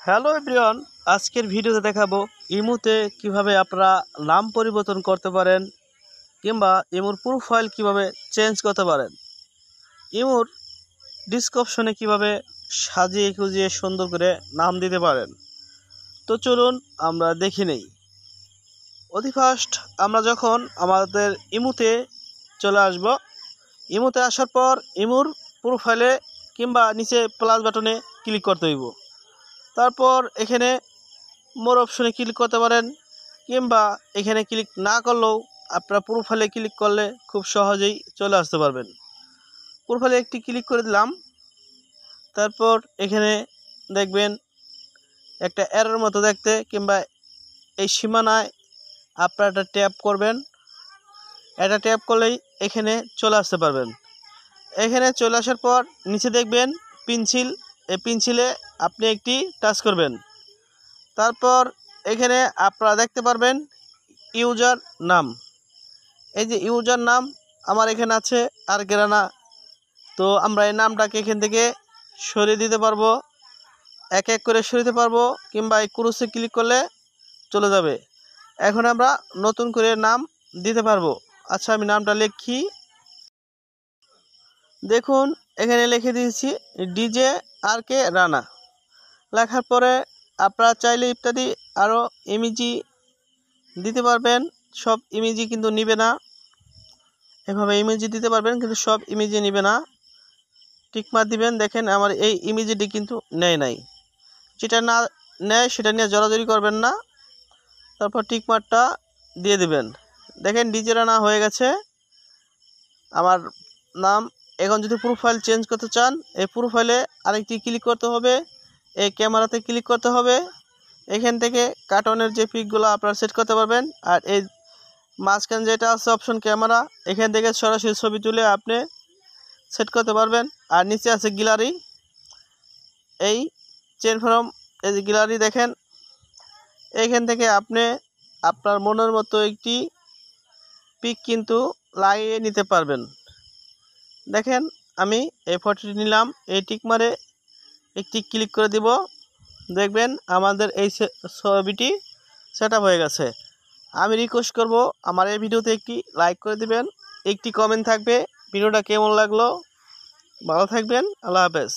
Hello everyone, আজকের ভিডিওতে দেখাবো ইমোতে কিভাবে আপনারা নাম পরিবর্তন করতে পারেন কিংবা ইমোর প্রোফাইল কিভাবে চেঞ্জ করতে পারেন, ইমোর ডিসক্রিপশনে কিভাবে সাজিয়ে গুজিয়ে সুন্দর করে নাম দিতে পারেন। তো চলুন আমরা দেখে নেই। অতি ফার্স্ট আমরা যখন আমাদের ইমোতে চলে আসব, ইমোতে আসার পর ইমোর প্রোফাইলে কিংবা নিচে প্লাস বাটনে ক্লিক করতে হইব। তারপর এখানে মোর অপশনে ক্লিক করতে পারেন কিংবা এখানে ক্লিক না করলেও আপনারা প্রোফাইলে ক্লিক করলে খুব সহজেই চলে আসতে পারবেন। প্রোফাইলে একটি ক্লিক করে দিলাম। তারপর এখানে দেখবেন একটা এরর মতো দেখতে কিংবা এই সীমানায় আপনারা একটা ট্যাপ করবেন। এটা ট্যাপ করলেই এখানে চলে আসতে পারবেন। এখানে চলে আসার পর নিচে দেখবেন পেন্সিল, এই পেন্সিলে আপনি একটি টাচ করবেন। তারপর এখানে আপনারা দেখতে পারবেন ইউজার নাম। এই যে ইউজার নাম আমার এখানে আছে আরগেরানা। তো আমরা এই নামটাকে এখান থেকে সরিয়ে দিতে পারবো, এক এক করে সরিয়ে পারবো কিংবা এই ক্রসে ক্লিক করলে চলে যাবে। এখন আমরা নতুন করে নাম দিতে পারবো। আচ্ছা, আমি নামটা লিখি। দেখুন এখানে লিখে দিয়েছি ডিজে আর কে রানা। লেখার পরে আপনারা চাইলে ইত্যাদি আরও ইমেজি দিতে পারবেন। সব ইমেজি কিন্তু নিবে না, এভাবে ইমেজি দিতে পারবেন কিন্তু সব ইমেজি নিবে না। টিকমার্ক দিবেন। দেখেন আমার এই ইমেজিটি কিন্তু নেয় নাই। যেটা না নেয় সেটা নিয়ে জড়াজড়ি করবেন না। তারপর টিকমার্কটা দিয়ে দিবেন। দেখেন ডিজে রানা হয়ে গেছে আমার নাম। এখন যদি প্রোফাইল চেঞ্জ করতে চান, এই প্রোফাইলে আরেকটি ক্লিক করতে হবে, এই ক্যামেরাতে ক্লিক করতে হবে। এখান থেকে কার্টুনের যে পিকগুলো আপনারা সেট করতে পারবেন। আর এই মাঝখানে যেটা আছে অপশন ক্যামেরা, এখান থেকে সরাসরি ছবি তুলে আপনি সেট করতে পারবেন। আর নিচে আছে গ্যালারি, এই চেঞ্জ ফ্রম, এই যে গ্যালারি দেখেন, এইখান থেকে আপনি আপনার মনের মতো একটি পিক কিন্তু লাগিয়ে নিতে পারবেন। দেখেন আমি এই ফটোটি নিলাম, এই টিক মারে একটি ক্লিক করে দিব। দেখবেন আমাদের এই ছবিটি সেট আপ হয়ে গেছে। আমি রিকোয়েস্ট করব আমার এই ভিডিওতে একটি লাইক করে দিবেন, একটি কমেন্ট থাকবে ভিডিওটা কেমন লাগলো। ভালো থাকবেন, আল্লাহ হাফেজ।